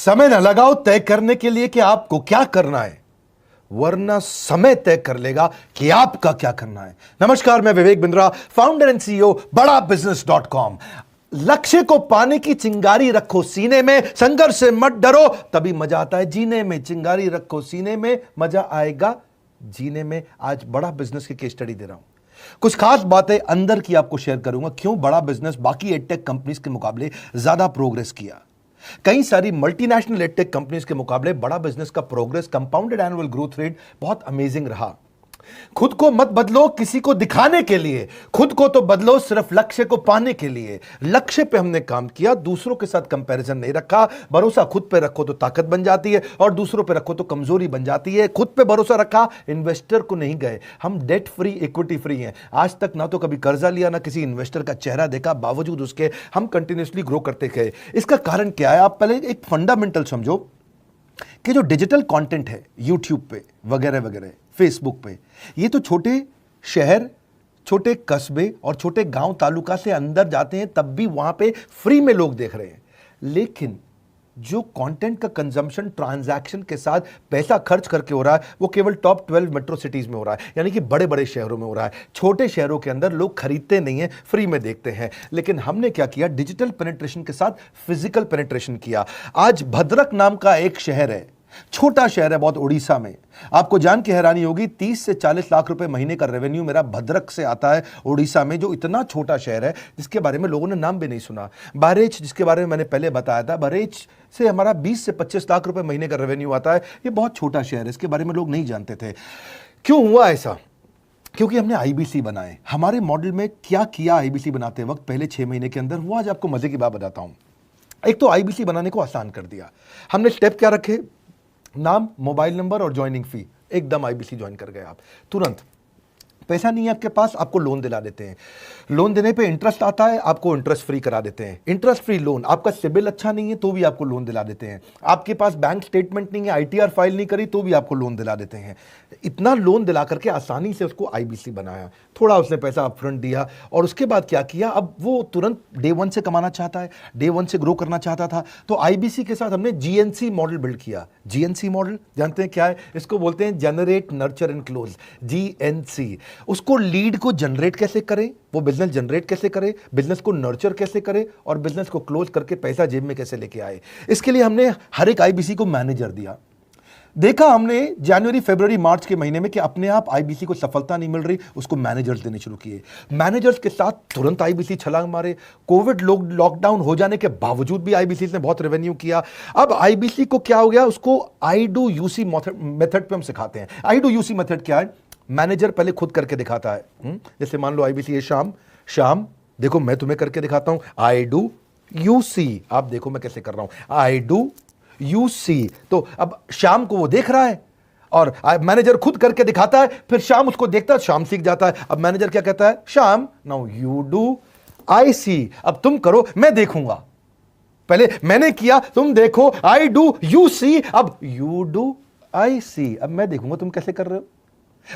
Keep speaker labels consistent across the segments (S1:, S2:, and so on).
S1: समय न लगाओ तय करने के लिए कि आपको क्या करना है, वरना समय तय कर लेगा कि आपका क्या करना है। नमस्कार, मैं Vivek Bindra, founder and CEO बड़ाबिजनेस.com। लक्ष्य को पाने की चिंगारी रखो सीने में, संघर्ष से मत डरो, तभी मजा आता है जीने में। चिंगारी रखो सीने में, मजा आएगा जीने में। आज बड़ा बिजनेस की केस स्टडी दे रहा हूं, कुछ खास बातें अंदर की आपको शेयर करूंगा, क्यों बड़ा बिजनेस बाकी एडटेक कंपनीज के मुकाबले ज्यादा प्रोग्रेस किया। कई सारी मल्टीनेशनल एडटेक कंपनीज के मुकाबले बड़ा बिजनेस का progress, compounded annual growth rate बहुत अमेजिंग रहा। खुद को मत बदलो किसी को दिखाने के लिए, खुद को तो बदलो सिर्फ लक्ष्य को पाने के लिए। लक्ष्य पे हमने काम किया, दूसरों के साथ कंपैरिजन नहीं रखा। भरोसा खुद पे रखो तो ताकत बन जाती है, और दूसरों पे रखो तो कमजोरी बन जाती है। खुद पे भरोसा रखा, इन्वेस्टर को नहीं गए। हम डेट फ्री, इक्विटी फ्री हैं। आज तक ना तो कभी कर्जा लिया, ना किसी इन्वेस्टर का चेहरा देखा, बावजूद उसके हम कंटिन्यूसली ग्रो करते गए। इसका कारण क्या है? आप पहले एक फंडामेंटल समझो कि जो डिजिटल कंटेंट है यूट्यूब पे वगैरह वगैरह, फेसबुक पे, ये तो छोटे शहर, छोटे कस्बे और छोटे गांव तालुका से अंदर जाते हैं, तब भी वहां पे फ्री में लोग देख रहे हैं। लेकिन जो कंटेंट का कंजम्पशन ट्रांजैक्शन के साथ पैसा खर्च करके हो रहा है, वो केवल टॉप 12 मेट्रो सिटीज में हो रहा है, यानी कि बड़े बड़े शहरों में हो रहा है। छोटे शहरों के अंदर लोग खरीदते नहीं हैं, फ्री में देखते हैं। लेकिन हमने क्या किया? डिजिटल पेनिट्रेशन के साथ फिजिकल पेनिट्रेशन किया। आज भद्रक नाम का एक शहर है, छोटा शहर है बहुत, उड़ीसा में। आपको जान के हैरानी होगी, 30 से 40 लाख रुपए महीने का रेवेन्यू मेरा भद्रक से आता है, उड़ीसा में, जो इतना छोटा शहर है जिसके बारे में लोगों ने नाम भी नहीं सुना। बहरेच, जिसके बारे में मैंने पहले बताया था, बहरेच से हमारा 20 से 25 लाख रुपए महीने का रेवेन्यू आता है। ये बहुत छोटा शहर है, इसके बारे में लोग नहीं जानते थे। क्यों हुआ ऐसा? क्योंकि हमने आईबीसी बनाए। हमारे मॉडल में क्या किया आईबीसी बनाते वक्त, पहले 6 महीने के अंदर हुआ। आज आपको मजे की बात बताता हूं। एक तो आईबीसी बनाने को आसान कर दिया हमने। स्टेप क्या रखे? नाम, मोबाइल नंबर और ज्वाइनिंग फी। एकदम आईबीसी ज्वाइन कर गए आप तुरंत। पैसा नहीं है आपके पास, आपको लोन दिला देते हैं। लोन देने पे इंटरेस्ट आता है, आपको इंटरेस्ट फ्री करा देते हैं। Interest free loan. आपका सिबिल अच्छा नहीं है तो भी आपको लोन दिला देते हैं। आपके पास बैंक स्टेटमेंट नहीं है, आईटीआर फाइल नहीं करी तो भी आपको लोन दिला देते हैं। इतना लोन दिला करके आसानी से उसको आईबीसी बनाया। थोड़ा उसने पैसा अपफ्रंट दिया, और उसके बाद क्या किया? अब वो तुरंत डे 1 से कमाना चाहता है, डे 1 से ग्रो करना चाहता था। तो आईबीसी के साथ हमने जीएनसी मॉडल बिल्ड किया। जीएनसी मॉडल जानते हैं क्या है? इसको बोलते हैं generate, nurture and close, GNC. उसको लीड को जनरेट कैसे करें, वो बिजनेस जनरेट कैसे करे, बिजनेस को नर्चर कैसे करे, और बिजनेस को क्लोज करके पैसा जेब में कैसे लेके आए। इसके लिए हमने हर एक आईबीसी को मैनेजर दिया। देखा हमने जनवरी, फरवरी, मार्च के महीने में कि अपने आप आईबीसी को सफलता नहीं मिल रही, उसको मैनेजर्स देने शुरू किए। मैनेजर्स के साथ तुरंत आईबीसी छलांग मारे। कोविड लॉकडाउन हो जाने के बावजूद भी आईबीसी ने बहुत रेवेन्यू किया। अब आईबीसी को क्या हो गया? उसको आई डू यूसी मेथड पे हम सिखाते हैं। आई डू यूसी मेथड क्या है? मैनेजर पहले खुद करके दिखाता है। जैसे मान लो आईबीसी है शाम, देखो मैं तुम्हें करके दिखाता हूं, आई डू यूसी। आप देखो मैं कैसे कर रहा हूं, आई डू यूसी। तो अब शाम को वो देख रहा है, और मैनेजर खुद करके दिखाता है, फिर शाम उसको देखता है, शाम सीख जाता है। अब मैनेजर क्या कहता है? शाम, नाउ यू डू आई सी। अब तुम करो, मैं देखूंगा। पहले मैंने किया, तुम देखो, आई डू यू सी, अब यू डू आई सी। अब मैं देखूंगा तुम कैसे कर रहे हो।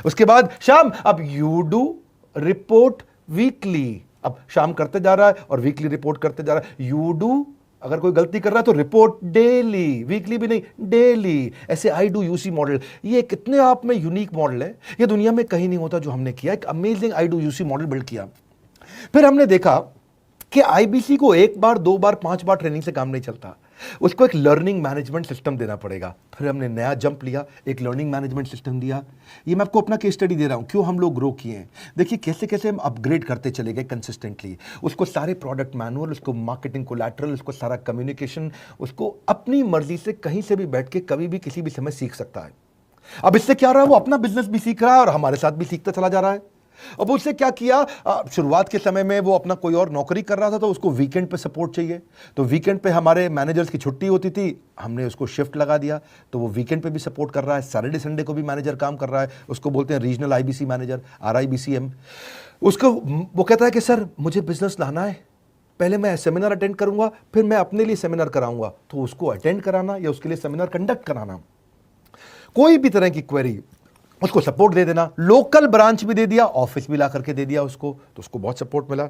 S1: उसके बाद शाम, अब यू डू रिपोर्ट वीकली। अब शाम करते जा रहा है और वीकली रिपोर्ट करते जा रहा है। यू डू, अगर कोई गलती कर रहा है तो रिपोर्ट डेली, वीकली भी नहीं, डेली। ऐसे आई डू यूसी मॉडल, ये कितने आप में यूनिक मॉडल है, ये दुनिया में कहीं नहीं होता जो हमने किया। एक amazing I do UC model build किया। फिर हमने देखा कि आईबीसी को 1 बार, 2 बार, 5 बार ट्रेनिंग से काम नहीं चलता, उसको एक लर्निंग मैनेजमेंट सिस्टम देना पड़ेगा। फिर हमने नया जंप लिया, एक लर्निंग मैनेजमेंट सिस्टम दिया। ये मैं आपको अपना केस स्टडी दे रहा हूं, क्यों हम लोग ग्रो किए हैं। देखिए कैसे कैसे हम अपग्रेड करते चले गए कंसिस्टेंटली। उसको सारे प्रोडक्ट मैनुअल, उसको मार्केटिंग कोलैटरल, उसको सारा कम्युनिकेशन, उसको अपनी मर्जी से कहीं से भी बैठ के कभी भी किसी भी समय सीख सकता है। अब इससे क्या रहा है? वो अपना बिजनेस भी सीख रहा है और हमारे साथ भी सीखता चला जा रहा है। अब उससे क्या किया? शुरुआत के समय में वो अपना कोई और नौकरी कर रहा था, तो उसको वीकेंड पे सपोर्ट चाहिए। तो वीकेंड पे हमारे मैनेजर्स की छुट्टी होती थी, हमने उसको शिफ्ट लगा दिया, तो वो वीकेंड पे भी सपोर्ट कर रहा है। सैटरडे संडे को भी मैनेजर काम कर रहा है। उसको बोलते हैं रीजनल आईबीसी मैनेजर, RIBCM। उसको वो कहता है कि सर मुझे बिजनेस लाना है, पहले मैं सेमिनार अटेंड करूंगा, फिर मैं अपने लिए सेमिनार कराऊंगा। तो उसको अटेंड कराना या उसके लिए सेमिनार कंडक्ट कराना, कोई भी तरह की क्वेरी, उसको सपोर्ट दे देना, लोकल ब्रांच भी दे दिया, ऑफिस भी ला करके दे दिया उसको, तो उसको बहुत सपोर्ट मिला।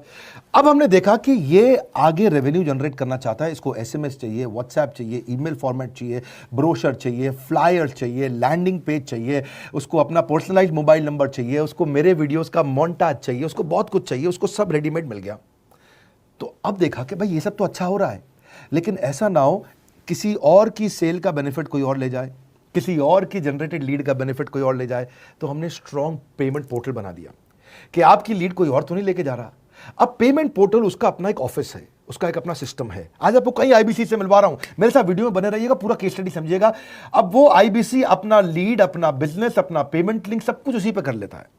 S1: अब हमने देखा कि ये आगे रेवेन्यू जनरेट करना चाहता है, इसको एसएमएस चाहिए, व्हाट्सएप चाहिए, ईमेल फॉर्मेट चाहिए, ब्रोशर चाहिए, फ्लायर चाहिए, लैंडिंग पेज चाहिए, उसको अपना पर्सनलाइज्ड मोबाइल नंबर चाहिए, उसको मेरे वीडियोस का मोन्टाज चाहिए, उसको बहुत कुछ चाहिए, उसको सब रेडीमेड मिल गया। तो अब देखा कि भाई ये सब तो अच्छा हो रहा है, लेकिन ऐसा ना हो किसी और की सेल का बेनिफिट कोई और ले जाए, किसी और की जनरेटेड लीड का बेनिफिट कोई और ले जाए। तो हमने स्ट्रॉन्ग पेमेंट पोर्टल बना दिया कि आपकी लीड कोई और तो नहीं लेके जा रहा। अब पेमेंट पोर्टल उसका अपना एक ऑफिस है, उसका एक अपना सिस्टम है। आज आपको कई आईबीसी से मिलवा रहा हूं, मेरे साथ वीडियो में बने रहिएगा, पूरा केस स्टडी समझिएगा। अब वो आईबीसी अपना लीड, अपना बिजनेस, अपना पेमेंट लिंक सब कुछ उसी पे कर लेता है।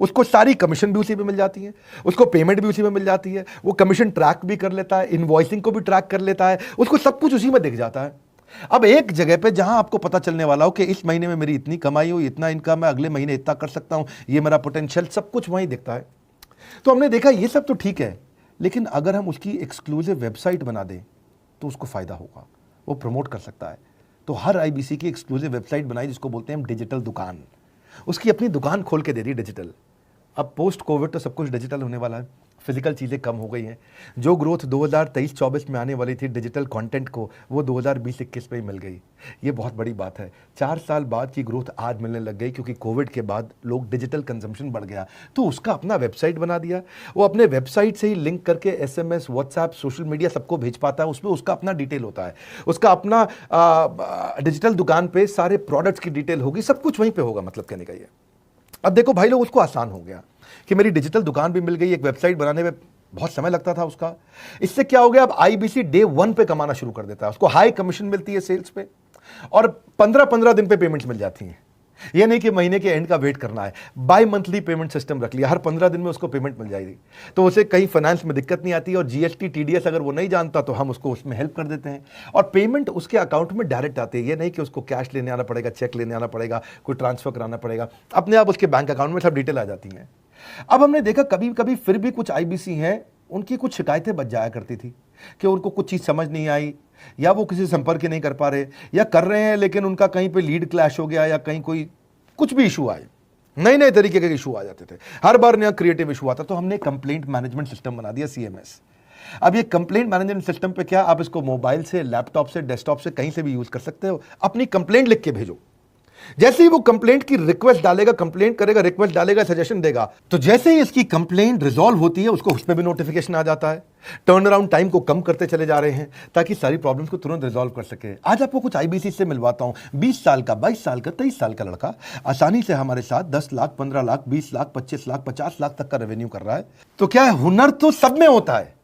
S1: उसको सारी कमीशन भी उसी पे मिल जाती है, उसको पेमेंट भी उसी में मिल जाती है, वो कमीशन ट्रैक भी कर लेता है, इनवॉइसिंग को भी ट्रैक कर लेता है, उसको सब कुछ उसी में दिख जाता है। अब एक जगह पे जहां आपको पता चलने वाला हो कि इस महीने में मेरी इतनी कमाई हुई, इतना इनकम है, अगले महीने इतना कर सकता हूं, ये मेरा पोटेंशियल, सब कुछ वहीं दिखता है। तो हमने देखा ये सब तो ठीक है, लेकिन अगर हम उसकी एक्सक्लूसिव वेबसाइट बना दें तो उसको फायदा होगा, वो प्रमोट कर सकता है। तो हर आईबीसी की एक्सक्लूसिव वेबसाइट बनाई जिसको बोलते हैं हम डिजिटल दुकान, उसकी अपनी दुकान खोल के दे दी डिजिटल। अब पोस्ट कोविड तो सब कुछ डिजिटल होने वाला है, फिजिकल चीज़ें कम हो गई हैं। जो ग्रोथ 2023-24 में आने वाली थी डिजिटल कंटेंट को, वो 2020-21 में ही मिल गई। ये बहुत बड़ी बात है। 4 साल बाद की ग्रोथ आज मिलने लग गई, क्योंकि कोविड के बाद लोग डिजिटल कंजम्पशन बढ़ गया। तो उसका अपना वेबसाइट बना दिया, वो अपने वेबसाइट से ही लिंक करके एसएमएस, व्हाट्सएप, सोशल मीडिया सबको भेज पाता है। उसमें उसका अपना डिटेल होता है, उसका अपना डिजिटल दुकान पे सारे प्रोडक्ट्स की डिटेल होगी, सब कुछ वहीं पर होगा। मतलब कहने का ये, अब देखो भाई लोग, उसको आसान हो गया कि मेरी डिजिटल दुकान भी मिल गई। एक वेबसाइट बनाने में बहुत समय लगता था उसका, इससे क्या हो गया, अब आईबीसी डे 1 पे कमाना शुरू कर देता है। उसको हाई कमीशन मिलती है सेल्स पे, और 15-15 दिन पे पेमेंट्स मिल जाती हैं। ये नहीं कि महीने के एंड का वेट करना है, बाई मंथली पेमेंट सिस्टम रख लिया, हर 15 दिन में उसको पेमेंट मिल जाएगी। तो उसे कहीं फाइनेंस में दिक्कत नहीं आती, और जीएसटी, टीडीएस अगर वो नहीं जानता तो हम उसको उसमें हेल्प कर देते हैं, और पेमेंट उसके अकाउंट में डायरेक्ट आती है। ये नहीं कि उसको कैश लेने आना पड़ेगा, चेक लेने आना पड़ेगा, कोई ट्रांसफर कराना पड़ेगा, अपने आप उसके बैंक अकाउंट में सब डिटेल आ जाती हैं। अब हमने देखा कभी कभी फिर भी कुछ आईबीसी हैं, उनकी कुछ शिकायतें बच जाया करती थी कि उनको कुछ चीज़ समझ नहीं आई, या वो किसी से संपर्क ही नहीं कर पा रहे, या कर रहे हैं लेकिन उनका कहीं पे लीड क्लैश हो गया, या कहीं कोई कुछ भी इशू आए, नए नए तरीके के इशू आ जाते थे, हर बार नया क्रिएटिव इशू आता। तो हमने कंप्लेंट मैनेजमेंट सिस्टम बना दिया, सीएमएस। अब ये कंप्लेंट मैनेजमेंट सिस्टम पे क्या, आप इसको मोबाइल से, लैपटॉप से, डेस्कटॉप से, कहीं से भी यूज कर सकते हो। अपनी कंप्लेंट लिख के भेजो, जैसे ही वो कंप्लेंट की रिक्वेस्ट डालेगा, कंप्लेंट करेगा, रिक्वेस्ट डालेगा, सजेशन देगा, तो जैसे ही इसकी कंप्लेंट रिजॉल्व होती है उसको उसमें भी नोटिफिकेशन आ जाता है। टर्न अराउंड टाइम को कम करते चले जा रहे हैं ताकि सारी प्रॉब्लम्स को तुरंत रिजॉल्व कर सके। आज आपको कुछ आईबीसी से मिलवाता हूं। 20 साल का, 22 साल का, 23 साल का लड़का आसानी से हमारे साथ 10 लाख, 15 लाख, 20 लाख, 25 लाख, 50 लाख तक का रेवेन्यू कर रहा है। तो क्या है, हुनर तो सब में होता है,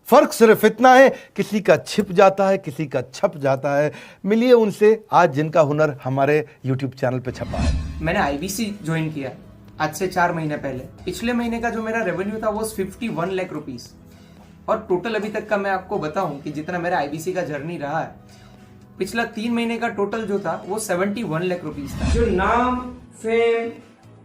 S1: फर्क सिर्फ इतना है किसी का छिप जाता है, किसी का छप जाता है। मिलिए उनसे आज जिनका हुनर हमारे YouTube चैनल पे छपा है।
S2: मैंने आईबीसी ज्वाइन किया आज से 4 महीने पहले। पिछले महीने का जो मेरा रेवेन्यू था वो 51 लाख रुपीस, और टोटल अभी तक का मैं आपको बताऊं कि जितना मेरा आईबीसी का जर्नी रहा है, पिछला 3 महीने का टोटल जो था वो 71 लाख रुपीस था।
S3: जो नाम, फेम,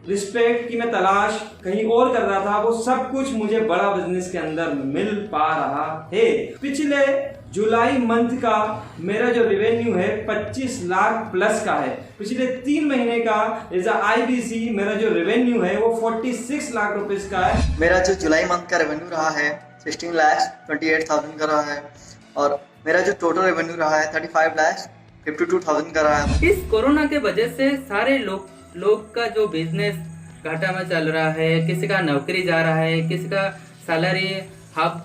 S3: रिस्पेक्ट की मैं तलाश कहीं और कर रहा था, वो सब कुछ मुझे बड़ा बिजनेस के अंदर मिल पा रहा है। पिछले जुलाई मंथ का मेरा जो रेवेन्यू है 25 लाख प्लस का है। पिछले 3 महीने का एज आईबीसी मेरा जो रेवेन्यू है वो 46 लाख रुपीस का है।
S4: मेरा जो जुलाई मंथ का रेवेन्यू रहा है 16,28,000 का रहा है, और मेरा जो टोटल रेवेन्यू रहा है 35,52,000 का रहा है।
S5: इस कोरोना के वजह से सारे लोग का जो बिजनेस घाटा में चल रहा है, किसी का नौकरी जा रहा है, किसी का सैलरी हाफ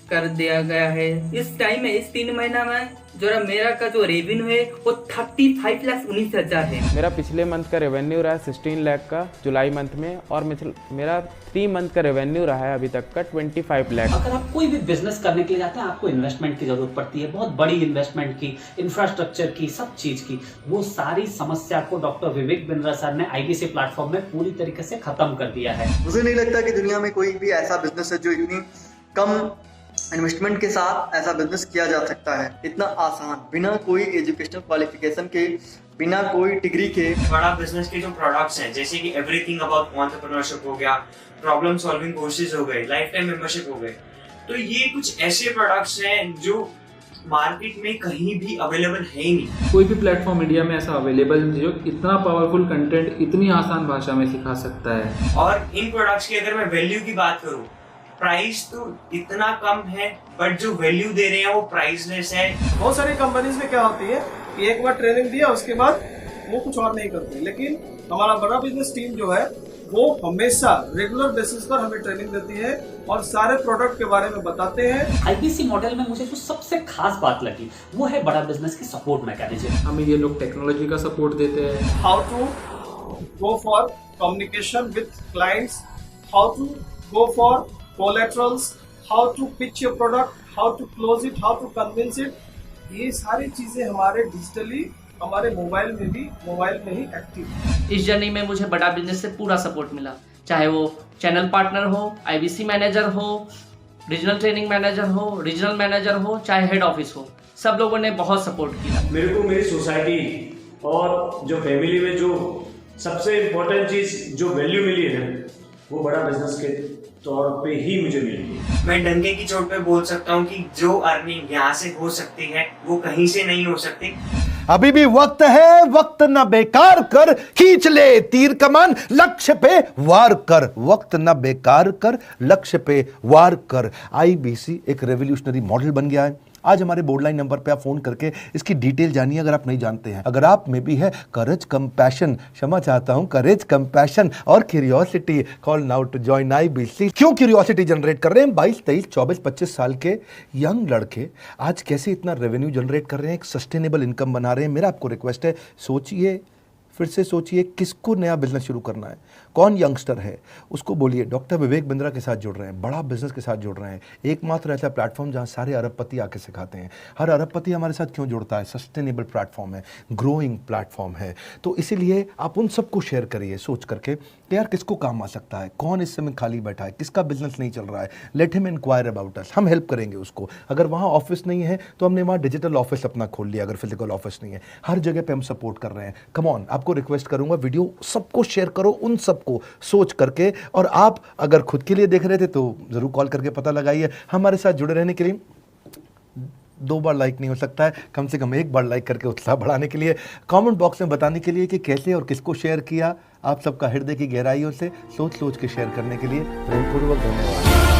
S5: कर दिया गया है। इस टाइम में, इस 3 महीना में जो मेरा का जो रेवेन्यू है वो 35,19,000 है।
S6: मेरा पिछले मंथ का रेवेन्यू रहा है 16 लाख का जुलाई मंथ में, और मेरा 3 मंथ का रेवेन्यू रहा है अभी तक का 25 लाख।
S7: अगर आप कोई भी बिजनेस करने के लिए जाते हैं, आपको इन्वेस्टमेंट की जरूरत पड़ती है, बहुत बड़ी इन्वेस्टमेंट की, इंफ्रास्ट्रक्चर की, सब चीज की। वो सारी समस्या को डॉक्टर विवेक बिंद्रा सर ने आईबीसी प्लेटफॉर्म में पूरी तरीके से खत्म कर दिया है।
S4: मुझे नहीं लगता कि दुनिया में कोई भी ऐसा बिजनेस है जो इतनी कम इन्वेस्टमेंट के साथ ऐसा बिजनेस किया जा सकता है, इतना आसान, बिना कोई एजुकेशनल क्वालिफिकेशन के, बिना कोई डिग्री के।
S3: बड़ा बिजनेस के जो प्रोडक्ट्स हैं, जैसे कि एवरीथिंग अबाउट एंटरप्रेन्योरशिप हो गया, प्रॉब्लम सॉल्विंग कोर्सेज हो गए, लाइफ टाइम मेंबरशिप हो गए, तो ये कुछ ऐसे प्रोडक्ट्स हैं जो मार्केट में कहीं भी अवेलेबल है ही नहीं।
S8: कोई भी प्लेटफॉर्म इंडिया में ऐसा अवेलेबल नहीं जो इतना पावरफुल कंटेंट इतनी आसान भाषा में सिखा सकता है।
S3: और इन प्रोडक्ट्स की अगर मैं वैल्यू की बात करूं, प्राइस तो इतना कम है बट जो वैल्यू दे रहे हैं वो प्राइसलेस है।
S9: बहुत सारी कंपनीज में क्या होती है कि एक बार ट्रेनिंग दिया उसके बाद वो कुछ और नहीं करती, लेकिन हमारा बड़ा बिजनेस टीम जो है वो हमेशा रेगुलर बेसिस पर हमें ट्रेनिंग देती है और सारे प्रोडक्ट के बारे में बताते हैं।
S7: आईबीसी मॉडल में मुझे जो सबसे खास बात लगी वो है बड़ा बिजनेस की सपोर्ट मैकेनिज्म।
S8: हमें ये लोग टेक्नोलॉजी का सपोर्ट देते हैं।
S9: How to go for communication with clients, how to go for collaterals, how to pitch your product, how to close it, how to convince it, ये सारी चीजें हमारे डिजिटली हमारे मोबाइल में ही एक्टिव है।
S10: इस जर्नी में मुझे बड़ा बिजनेस से पूरा सपोर्ट मिला, चाहे वो चैनल पार्टनर हो, आईबीसी मैनेजर हो, रीजनल ट्रेनिंग मैनेजर हो, रीजनल मैनेजर हो, चाहे हेड ऑफिस हो, सब लोगों ने बहुत सपोर्ट किया।
S11: मेरे को मेरी सोसाइटी और जो फैमिली में जो सबसे इम्पोर्टेंट चीज़ जो वैल्यू मिली है वो बड़ा बिजनेस के तौर पे ही मुझे मिली।
S3: मैं डंके की चोट पे बोल सकता हूँ कि जो अर्निंग यहाँ से हो सकती है वो कहीं से नहीं हो सकती।
S1: अभी भी वक्त है, वक्त न बेकार कर, खींच ले तीर कमान, लक्ष्य पे वार कर, वक्त न बेकार कर, लक्ष्य पे वार कर। आईबीसी एक रेवोल्यूशनरी मॉडल बन गया है। आज हमारे बोर्डलाइन नंबर पे आप फोन करके इसकी डिटेल जानिए अगर आप नहीं जानते हैं। अगर आप में भी है करेज, कंपैशन, क्षमा चाहता हूं, करेज, कंपैशन और curiosity, call now to join IBC. क्यों क्यूरियोसिटी जनरेट कर रहे हैं? 22, 23, 24, 25 साल के यंग लड़के आज कैसे इतना रेवेन्यू जनरेट कर रहे हैं, एक सस्टेनेबल इनकम बना रहे हैं। मेरा आपको रिक्वेस्ट है, सोचिए, फिर से सोचिए, किसको नया बिजनेस शुरू करना है, कौन यंगस्टर है, उसको बोलिए डॉक्टर विवेक बिंद्रा के साथ जुड़ रहे हैं, बड़ा बिजनेस के साथ जुड़ रहे हैं। एकमात्र ऐसा प्लेटफॉर्म जहां सारे अरबपति आके सिखाते हैं। हर अरबपति हमारे साथ क्यों जुड़ता है? सस्टेनेबल प्लेटफॉर्म है, ग्रोइंग प्लेटफॉर्म है। तो इसीलिए आप उन सबको शेयर करिए सोच करके कि यार किसको काम आ सकता है, कौन इस समय खाली बैठा है, किसका बिजनेस नहीं चल रहा है, let him enquire about us, हम हेल्प करेंगे उसको। अगर वहाँ ऑफिस नहीं है तो हमने वहाँ डिजिटल ऑफिस अपना खोल लिया, अगर फिजिकल ऑफिस नहीं है, हर जगह पे हम सपोर्ट कर रहे हैं। कम ऑन, आपको रिक्वेस्ट करूंगा वीडियो सबको शेयर करो, उन सबको सोच करके। और आप अगर खुद के लिए देख रहे थे तो जरूर कॉल करके पता लगाइए। हमारे साथ जुड़े रहने के लिए 2 बार लाइक नहीं हो सकता है, कम से कम 1 बार लाइक करके उत्साह बढ़ाने के लिए, कमेंट बॉक्स में बताने के लिए कि कैसे और किसको शेयर किया। आप सबका हृदय की गहराइयों से सोच सोच के शेयर करने के लिए प्रेमपूर्वक धन्यवाद।